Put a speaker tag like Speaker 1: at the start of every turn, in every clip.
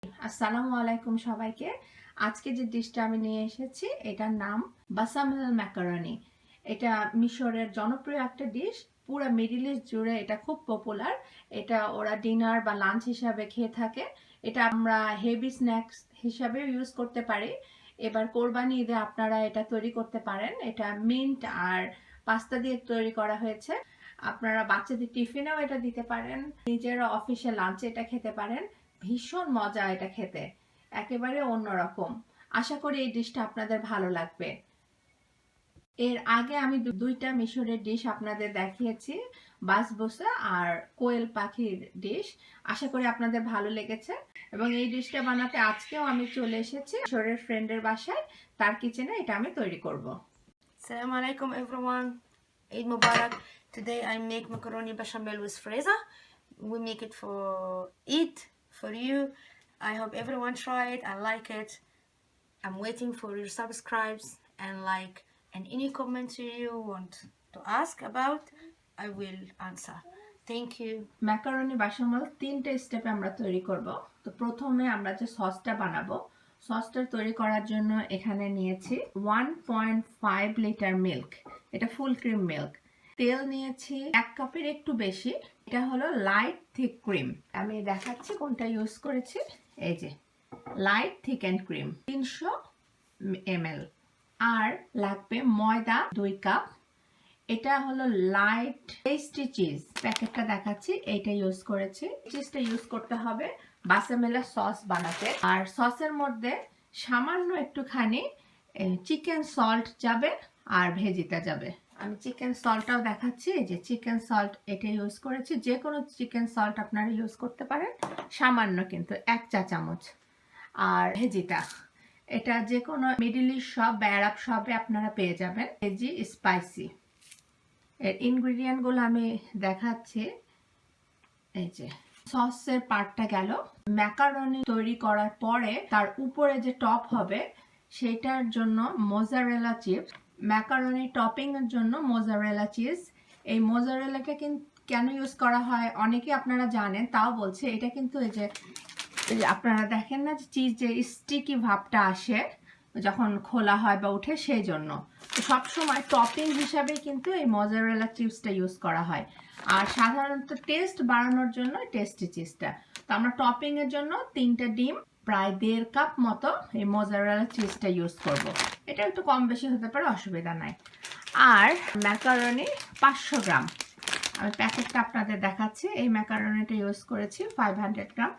Speaker 1: আসসালামু আলাইকুম সবাইকে। আজকে যে ডিশটা আমি নিয়ে এসেছি এটার নাম বাসামেল ম্যাকারনি। এটা মিশরের জনপ্রিয় একটা ডিশ। পুরো মিডল ইস্ট জুড়ে এটা খুব পপুলার। এটা ওরা ডিনার বা লাঞ্চ হিসাবে খেয়ে থাকে। এটা আমরা হেভি স্ন্যাক্স হিসাবেও ইউজ করতে পারি। এবার কোরবানি ঈদে আপনারা এটা তৈরি করতে পারেন। এটা মিন্ট আর পাস্তা দিয়ে তৈরি করা হয়েছে। আপনারা বাচ্চাদের টিফিনেও এটা দিতে পারেন, নিজেরা অফিসে লাঞ্চে এটা খেতে পারেন। ভীষণ মজা এটা খেতে, একেবারে অন্যরকম। আশা করি এই ডিশটা আপনাদের ভালো লাগবে। এর আগে আমি দুইটা মিশরের ডিশ আপনাদের দেখিয়েছি, বাসবোসা আর কোয়েল পাখির ডিশ। আশা করি আপনাদের ভালো লেগেছে। এবং এই ডিশটা বানাতে আজকেও আমি চলে এসেছি মিশরের ফ্রেন্ডের বাসায়, তার কিচেনে এটা আমি তৈরি করব।
Speaker 2: Assalamu alaikum everyone. Eid Mubarak. Today I make macaroni bechamel with fresa. We make it for Eid for you. I hope everyone try it and like it. I'm waiting for your subscribes and like, and any comments you want to ask about, I will answer. Thank you.
Speaker 1: Macaroni bechamel তিনটে স্টেপে আমরা তৈরি করব। তো প্রথমে আমরা যে সসটা বানাবো, সসটা তৈরি করার জন্য এখানে নিয়েছি 1.5 লিটার মিল্ক, এটা ফুল ক্রিম মিল্ক। তেল নিয়েছি 1 কাপের একটু বেশি, এটা হলো লাইট থিক ক্রিম। আমি দেখাচ্ছি কোনটা ইউজ করেছি। এই যে লাইট থিকেন্ড ক্রিম 300 ml। আর লাগবে ময়দা 2 কাপ। এটা হলো লাইট টেস্টি চিজ, প্যাকেটটা দেখাচ্ছি, এইটা ইউজ করেছি। চিজটা ইউজ করতে হবে বাসামেলা সস বানাতে। আর সসের মধ্যে সামান্য একটুখানি চিকেন সল্ট যাবে আর ভেজিটা যাবে। আমি চিকেন সল্টটাও দেখাচ্ছি। এই যে চিকেন সল্ট, এটা ইউজ করেছি। যে কোনো চিকেন সল্ট আপনারা ইউজ করতে পারেন, সামান্য কিন্তু 1 চা চামচ। আর ভেজিটা এটা যে কোনো মিডল ইস্ট শপ বা আরব শপে আপনারা পেয়ে যাবেন। Veggie spicy. এর ইনগ্রেডিয়েন্টগুলো আমি দেখাচ্ছি। এই যে সসের পার্টটা গেল। ম্যাকারনি তৈরি করার পরে তার উপরে যে টপ হবে সেটার জন্য মোজারেলা চিজ। ম্যাকারনি টপিং এর জন্য মোজারেলা চিজ। এই মোজারেলাটা কিন্তু কেন ইউজ করা হয় অনেকে আপনারা জানেন, তাও বলছে। এটা কিন্তু এই যে আপনারা দেখেন না যে চিজ যে স্টিকি ভাবটা আসে যখন খোলা হয় বা উঠে, সেই জন্য সবসময় টপিং হিসাবে কিন্তু এই মজারেলা চিজটা ইউজ করা হয়। আর সাধারণত টেস্ট বাড়ানোর জন্য টেস্টি চিজটা। তো আমরা টপিং এর জন্য 3টা ডিম, প্রায় 1.5 কাপ মতো এই মজারেলা চিজটা ইউজ করব। এটা একটু কম বেশি হতে পারে, অসুবিধা নাই। আর ম্যাকারনি 500 গ্রাম, আমি প্যাকেটটা আপনাদের দেখাচ্ছি। এই ম্যাকারনিটা ইউজ করেছি 500 গ্রাম।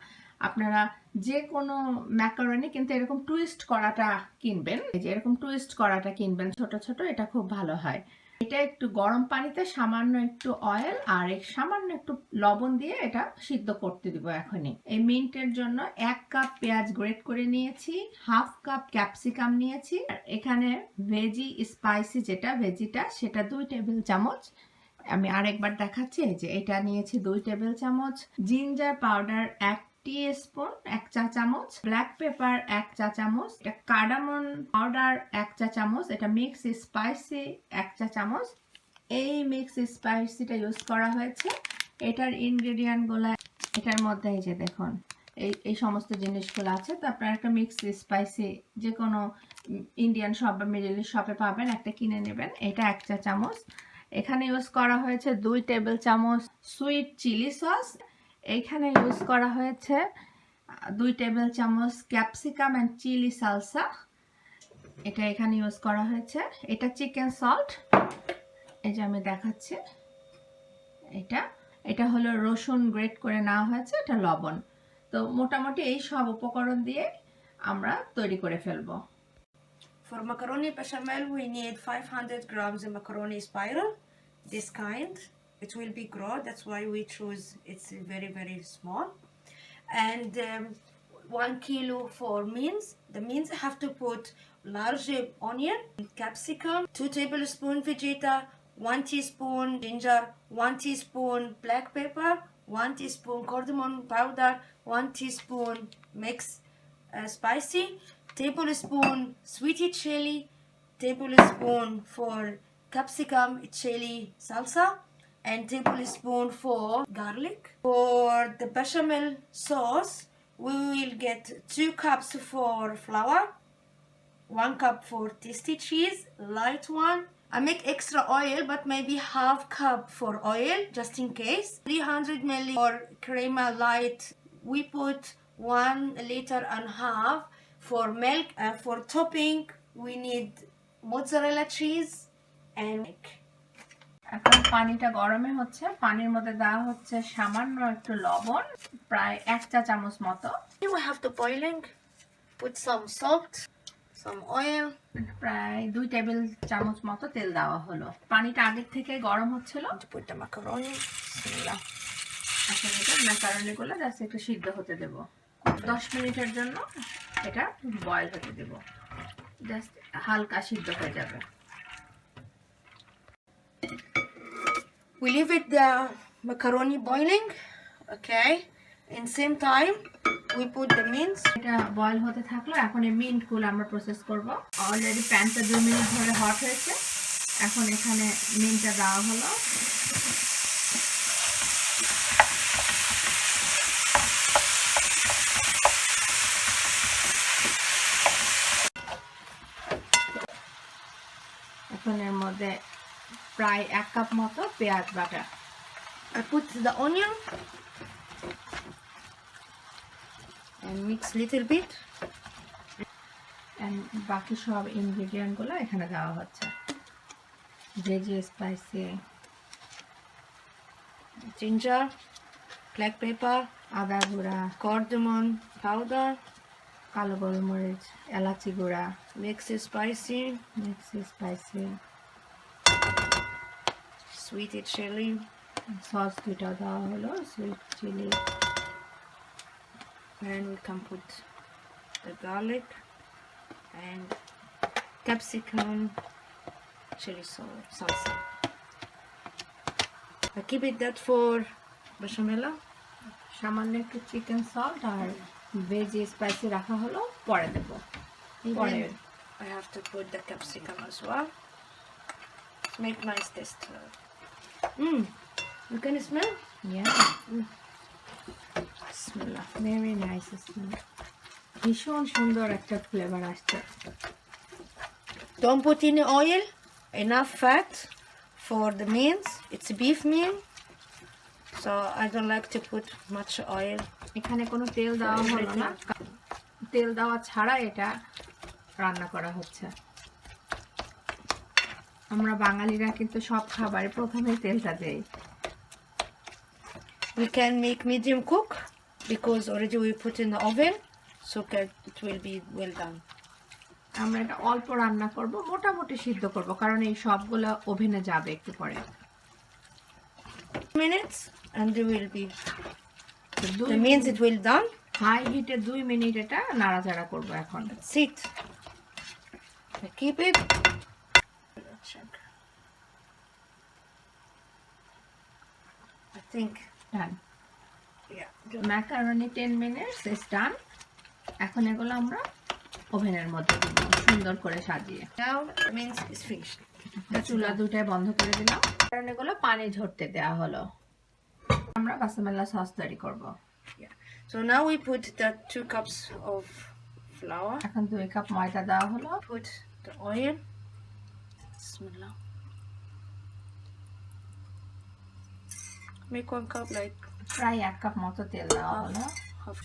Speaker 1: আপনারা যে কোনো ম্যাকারনি কিন্তু এরকম টুইস্ট করাটা কিনবেন, এই যে এরকম টুইস্ট করাটা কিনবেন ছোট ছোট, এটা খুব ভালো হয়। এটা একটু গরম পানিতে সামান্য একটু অয়েল আর সামান্য একটু লবণ দিয়ে এটা সিদ্ধ করতে দিব এখনই। এই মিন্টের জন্য 1 কাপ পেঁয়াজ গ্রেট করে নিয়েছি, 1/2 কাপ ক্যাপসিকাম নিয়েছি। আর এখানে ভেজি স্পাইসি যেটা ভেজিটা, সেটা 2 টেবিল চামচ। আমি আরেকবার দেখাচ্ছি। এই যে এটা নিয়েছি 2 টেবিল চামচ। জিঞ্জার পাউডার 1 টিস্পুন, 1 চা চামচ। ব্ল্যাক পেপার 1 চা চামচ। এটা কার্ডামন পাউডার 1 চা চামচ। এটা মিক্স স্পাইসি 1 চা চামচ। এই মিক্স স্পাইসিটা ইউজ করা হয়েছে। এটার ইনগ্রেডিয়েন্টগুলো এটার মধ্যে এই যে দেখুন, এই সমস্ত জিনিসগুলো আছে। তো আপনারা একটা মিক্স স্পাইসি যে কোনো ইন্ডিয়ান শপ বা মিডল ইস্ট শপে পাবেন, একটা কিনে নেবেন। এটা 1 চা চামচ। এখানে ইউজ করা হয়েছে 2 টেবিল চামচ সুইট চিলি সস। এইখানে ইউজ করা হয়েছে 2 টেবিল চামচ ক্যাপসিকাম অ্যান্ড চিলি সালসা, এটা এখানে ইউজ করা হয়েছে। এটা চিকেন সল্ট, এই যে আমি দেখাচ্ছি। এটা হলো রসুন গ্রেট করে নেওয়া হয়েছে, এটা লবণ। তো মোটামুটি এই সব উপকরণ দিয়ে আমরা তৈরি করে ফেলবো।
Speaker 2: For macaroni bechamel, we need 500 grams of macaroni spiral, this kind. It will be grow, that's why we choose it's very, very small. And 1 kilo for beans. The beans have to put large onion, capsicum, 2 tablespoon vegeta, 1 teaspoon ginger, 1 teaspoon black pepper, 1 teaspoon cardamom powder, 1 teaspoon mixed spicy, tablespoon sweet chili, tablespoon for capsicum chili salsa, and tablespoon for garlic. For the bechamel sauce, we will get 2 cups for flour, 1 cup for tasty cheese, light one. I make extra oil, but maybe half cup for oil just in case. 300 ml for crema light. We put 1.5 liters for milk, and for topping we need mozzarella cheese and milk.
Speaker 1: এখন পানিটা গরমে হচ্ছে, পানির মধ্যে দেওয়া হচ্ছে সামান্য একটু লবণ, প্রায় 1 চা চামচ মতো।
Speaker 2: We have to boiling. Put some salt, some oil.
Speaker 1: প্রায় 2 টেবিল চামচ মতো তেল দেওয়া হলো। পানিটা আগের থেকে গরম হচ্ছিল।
Speaker 2: To put the macaroni. Bismillah.
Speaker 1: এখন এটা ম্যাকারনিগুলো জাস্ট একটু সিদ্ধ হতে দেব। 10 মিনিটের জন্য এটা বয়েল হতে দেব। জাস্ট হালকা সিদ্ধ হয়ে যাবে।
Speaker 2: We leave it the macaroni boiling. Okay. In same time, we put the mince.
Speaker 1: এটা বয়েল হতে থাকলো। এখন এই মিন্টগুলো আমরা প্রসেস করব। অলরেডি প্যানটা 2 মিনিট ধরে হট হয়েছে। এখন এখানে মিন্টটা দেওয়া হলো। এখন এর মধ্যে প্রায় 1 কাপ মতো পেঁয়াজ বাটা।
Speaker 2: I put the onion and mix little bit.
Speaker 1: And বাকি সব ইনগ্রেডিয়েন্ট গুলো এখানে দেওয়া হচ্ছে। Veggie spicy,
Speaker 2: Ginger, black pepper,
Speaker 1: আদা গুঁড়া,
Speaker 2: cardamom powder,
Speaker 1: কালো গোলমরিচ, এলাচি গুঁড়া,
Speaker 2: mix it spicy,
Speaker 1: mixie spicy,
Speaker 2: sweet chili,
Speaker 1: sauce দুটো দেওয়া হলো, sweet chili,
Speaker 2: and we can put the garlic and capsicum, chili salsa. I keep it that for bechamel.
Speaker 1: সামান্য একটু চিকেন সল্ট আর ভেজি স্পাইসি রাখা হলো, পরে দেব। পরে
Speaker 2: I have to put the capsicum as well. To make nice taste. You can smell?
Speaker 1: yeah,
Speaker 2: Bismillah.
Speaker 1: very nice smell. ভীষণ সুন্দর একটা flavour আসছে।
Speaker 2: Don't put any oil, enough fat for the meals. It's beef meal, so I don't like to put much oil.
Speaker 1: এখানে কোনো তেল দেওয়া হলো না, তেল দেওয়া ছাড়া এটা রান্না করা হচ্ছে। আমরা বাঙালিরা কিন্তু সব খাবারে প্রথমে তেলটা দেই।
Speaker 2: We can make medium cook because already we put in the oven, so that it will be well done.
Speaker 1: আমরা এটা অল্প রান্না করব, মোটামুটি সিদ্ধ করব, কারণ এই সবগুলো ওভেনে যাবে একটু পরে।
Speaker 2: Minutes and it will be.
Speaker 1: দুই
Speaker 2: That means it will done.
Speaker 1: High হিটে 2 মিনিট এটা নাড়াচাড়া করব এখন।
Speaker 2: That's it. I keep it. Check. I think.
Speaker 1: Done.
Speaker 2: Yeah.
Speaker 1: Macaroni 10 minutes is done. এখন এগুলো আমরা ওভেনের মধ্যে দিব সুন্দর করে সাজিয়ে।
Speaker 2: Now it means it's finished.
Speaker 1: চুলা দুটাই বন্ধ করে দিলাম, কারণ এগুলো পানি ঝরতে দেওয়া হলো। আমরা বাসামেলা সস তৈরি করব।
Speaker 2: Yeah. So now we put the 2 cups of flour.
Speaker 1: এখন 2 কাপ ময়দা দেওয়া হলো।
Speaker 2: Put the oil. Bismillah. Make 1 cup like
Speaker 1: প্রায় 1 কাপ মতো তেল দেওয়া হলো।
Speaker 2: half.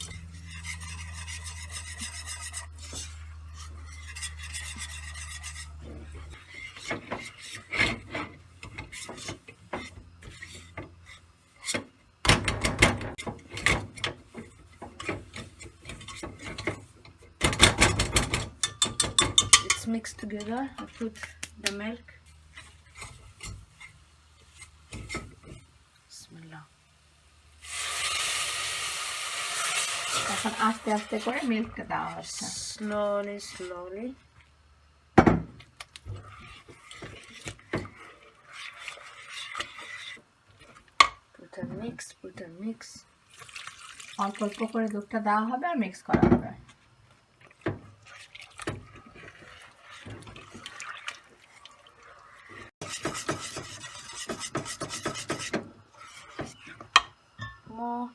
Speaker 2: It's mixed together. I put the milk. Bismillah.
Speaker 1: এখন আস্তে আস্তে করে মিল্কটা দেওয়া হচ্ছে।
Speaker 2: Slowly, slowly. Put a mix.
Speaker 1: অল্প অল্প করে দুধটা দেওয়া হবে আর মিক্স করা হবে।
Speaker 2: More.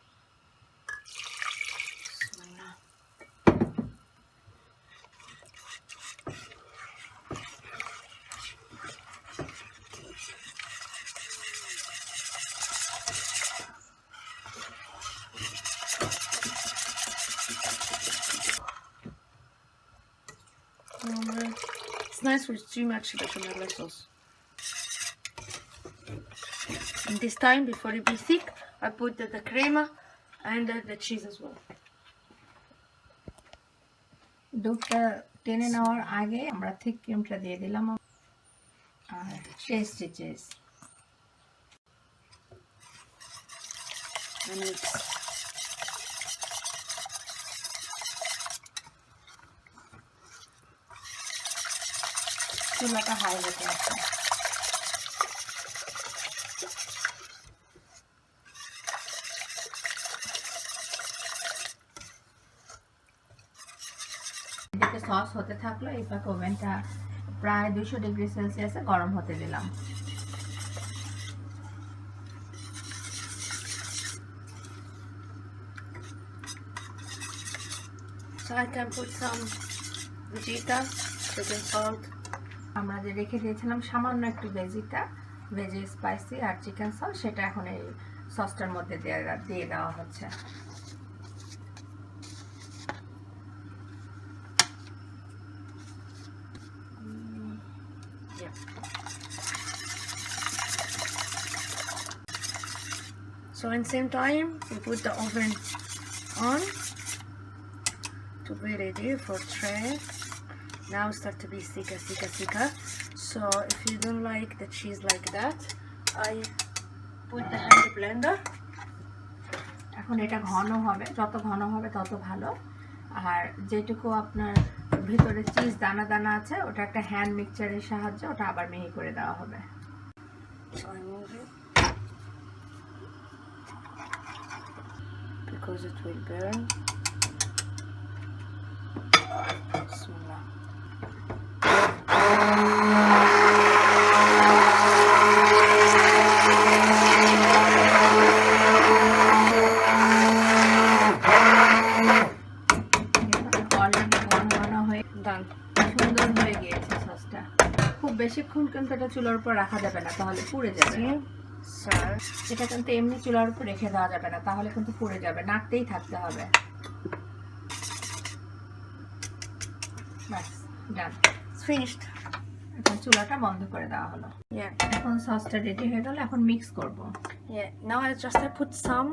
Speaker 2: It's nice with too much bechamel sauce. And this time, before it be thick, I put the crema and the cheese as well.
Speaker 1: দুধটা টেনে নেওয়ার আগে আমরা থিক ক্রিমটা দিয়ে দিলাম আর টেস্টি চিজ
Speaker 2: And mix.
Speaker 1: চুলাটা হাই রেখে আছে এদিকে সস হতে থাকলো এই পাকে ওভেনটা প্রায় 200 ডিগ্রি সেলসিয়াসে গরম হতে দিলাম
Speaker 2: So I can put some vegeta, chicken salt.
Speaker 1: আমরা যে রেখে দিয়েছিলাম সামান্য একটু ভেজি স্পাইসি আর চিকেন সস সেটা এখন এই সসটার মধ্যে দিয়ে দেওয়া হচ্ছে
Speaker 2: Yeah. So in same time, we put the oven on to be ready for tray. Now start to be thicker. So if you don't like the cheese like that, I put the hand blender.
Speaker 1: এখন এটা ঘন হবে যত ঘন হবে তত ভালো আর যেটুকু আপনার ভিতরে চিজ দানা দানা আছে ওটা একটা হ্যান্ড মিক্সচারের সাহায্যে ওটা আবার মিহি করে দেওয়া হবে
Speaker 2: So I move it because it will burn. Bismillah. Done.
Speaker 1: সুন্দর হয়ে গিয়েছে সসটা খুব বেশিক্ষণ কিন্তু এটা চুলার উপর রাখা যাবে না তাহলে পুড়ে যাবে
Speaker 2: Sir.
Speaker 1: এটা কিন্তু এমনি চুলার উপর রেখে দেওয়া যাবে না তাহলে কিন্তু পুড়ে যাবে নাড়তেই থাকতে হবে বাস ডান
Speaker 2: It's finished.
Speaker 1: এখন চুলাটা বন্ধ করে দেওয়া হলো
Speaker 2: Yeah.
Speaker 1: এখন সসটা রেডি হয়ে গেল এখন মিক্স করব
Speaker 2: Yeah. Now I put some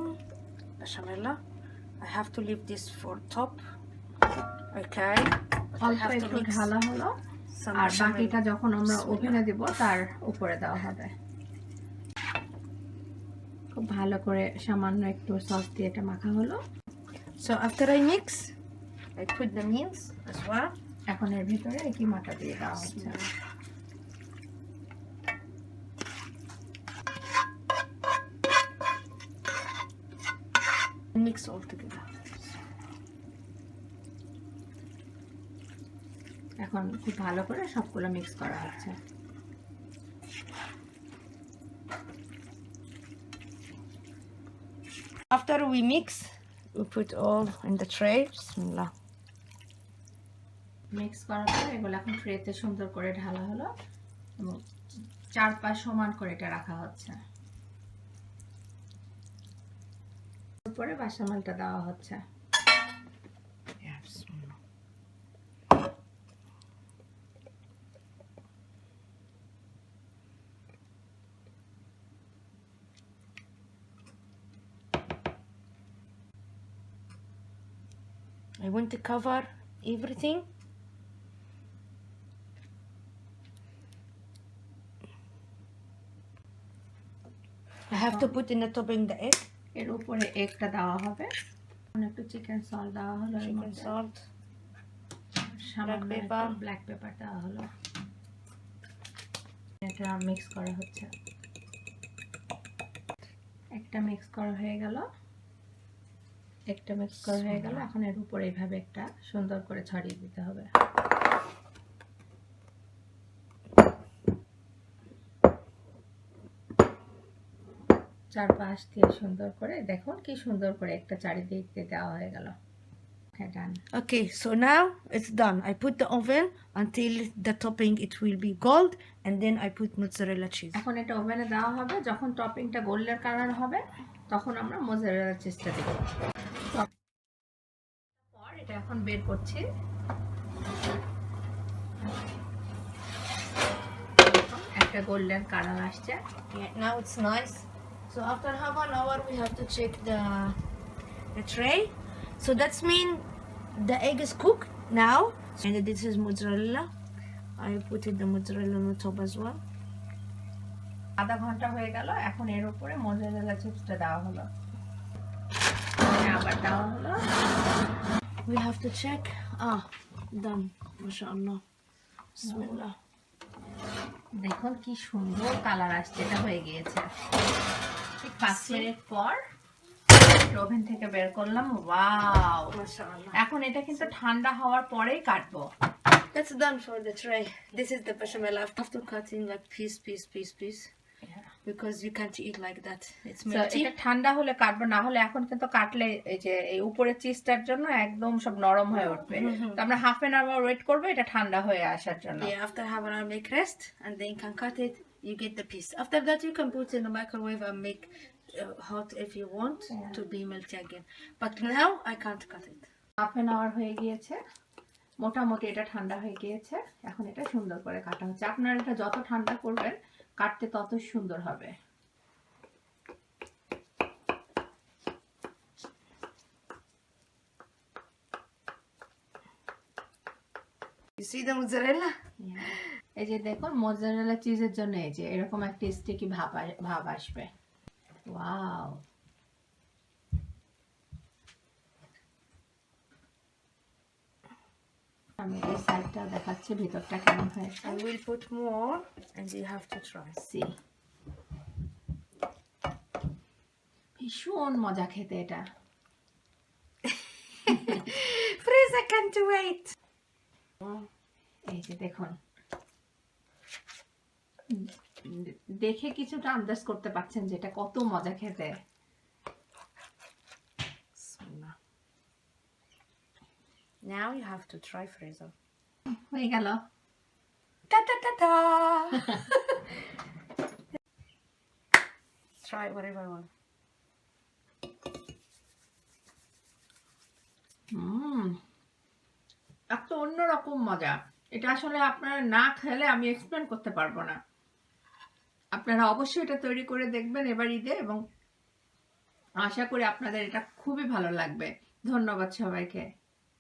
Speaker 2: bechamel. I have to leave this for top. Okay.
Speaker 1: অল্প একটু ঢালা হলো আর বাকিটা যখন আমরা ওভেনে দিব তার উপরে দেওয়া হবে খুব ভালো করে সামান্য একটু সস দিয়ে এটা মাখা হলো
Speaker 2: So after I mix, I put the meals as well.
Speaker 1: এখন এর ভিতরে এই কিমাটা দিয়ে দেওয়া হচ্ছে
Speaker 2: Mix all together.
Speaker 1: এখন খুব ভালো করে সবগুলো মিক্স করা হচ্ছে
Speaker 2: After we mix, we put all in the tray. Bismillah.
Speaker 1: Mix করার পরে এগুলো এখন ট্রেতে সুন্দর করে ঢালা হলো এবং চারপাশ সমান করে এটা রাখা হচ্ছে উপরে বেচামেলটা দেওয়া হচ্ছে
Speaker 2: Yeah, bismillah. I want to cover everything. I have to put in the topping the egg.
Speaker 1: এর উপরে এগটা দেওয়া হবে একটু চিকেন সল্ট দেওয়া হলো
Speaker 2: Chicken salt.
Speaker 1: সামান্য
Speaker 2: pepper.
Speaker 1: ব্ল্যাক পেপার দেওয়া হলো এটা মিক্স করা হচ্ছে একটা মিক্স করা হয়ে গেল এখন এর উপরে এইভাবে একটা সুন্দর করে ছড়িয়ে দিতে হবে চারপাশ দিয়ে সুন্দর করে দেখুন কি সুন্দর করে একটা চারিদিক দিয়ে দেওয়া হয়ে গেল Okay, done.
Speaker 2: Okay, so now it's done. I put the oven until the topping it will be gold, and then I put mozzarella cheese.
Speaker 1: এখন এটা ওভেনে দেওয়া হবে যখন টপিংটা গোল্ডেন কালার হবে তখন আমরা মোজারেলা চিজটা দেব তারপর এটা এখন বের করছি একটা গোল্ডেন কালার আসছে।
Speaker 2: Yeah, now it's nice. So after half an hour, we have to check the tray. So that's mean the egg is cooked now. And this is mozzarella. I put the mozzarella on the top as well.
Speaker 1: আধা ঘন্টা হয়ে গেল, এখন এর উপরে mozzarella চিপসটা দেওয়া হলো, আবার দেওয়া হলো।
Speaker 2: We have to check. Done. MashaAllah. Bismillah.
Speaker 1: দেখুন কি সুন্দর কালার আসছে, এটা হয়ে গিয়েছে। ঠিক 5 মিনিট পর ওভেন থেকে বের করলাম। Wow,
Speaker 2: MashaAllah.
Speaker 1: এখন এটা কিন্তু ঠান্ডা হওয়ার পরেই কাটবো।
Speaker 2: That's done for the tray. This is the bechamel. I have to cut in like piece. Because you can't eat like that. It's
Speaker 1: So,
Speaker 2: melty.
Speaker 1: এটা ঠান্ডা হলে কাটবো, না হলে এখন কিন্তু কাটলে এই যে এই উপরের চিজটার জন্য একদম সব নরম হয়ে উঠবে। তো আমরা হাফ এন আওয়ার ওয়েট করবো এটা ঠান্ডা হয়ে আসার জন্য।
Speaker 2: Yeah, after half an hour make rest and then you can cut it, you get the piece. After that you can put it in the microwave and make hot if you want to be melty again. But now I can't cut it.
Speaker 1: Half an hour হয়ে গিয়েছে, মোটামুটি এটা ঠান্ডা হয়ে গিয়েছে। এখন এটা সুন্দর করে কাটা হচ্ছে। আপনারা এটা যত ঠান্ডা করবেন কাটতে তত সুন্দর হবে।
Speaker 2: You see the mozzarella?
Speaker 1: এই যে দেখুন মোজারেলা চিজের জন্য এই যে এরকম একটা স্টিকি ভাব আসবে। ওয়াও, আমি এই সাইডটা দেখাচ্ছি ভিতরটা কেমন হয়েছে।
Speaker 2: I will put more and you have to try.
Speaker 1: See, ভীষণ মজা খেতে এটা।
Speaker 2: Please, I can't wait.
Speaker 1: এই যে দেখুন, দেখে কিছুটা আন্দাজ করতে পারছেন যে এটা কত মজা খেতে।
Speaker 2: Now you have to try freezer.
Speaker 1: হয়ে গেল।
Speaker 2: Ta ta ta ta. Try whatever you want.
Speaker 1: একটা অন্যরকম মজা। এটা আসলে আপনারা না খেলে আমি এক্সপ্লেন করতে পারবো না। আপনারা অবশ্যই এটা তৈরি করে দেখবেন এবার ঈদে, এবং আশা করি আপনাদের এটা খুবই ভালো লাগবে। ধন্যবাদ সবাইকে।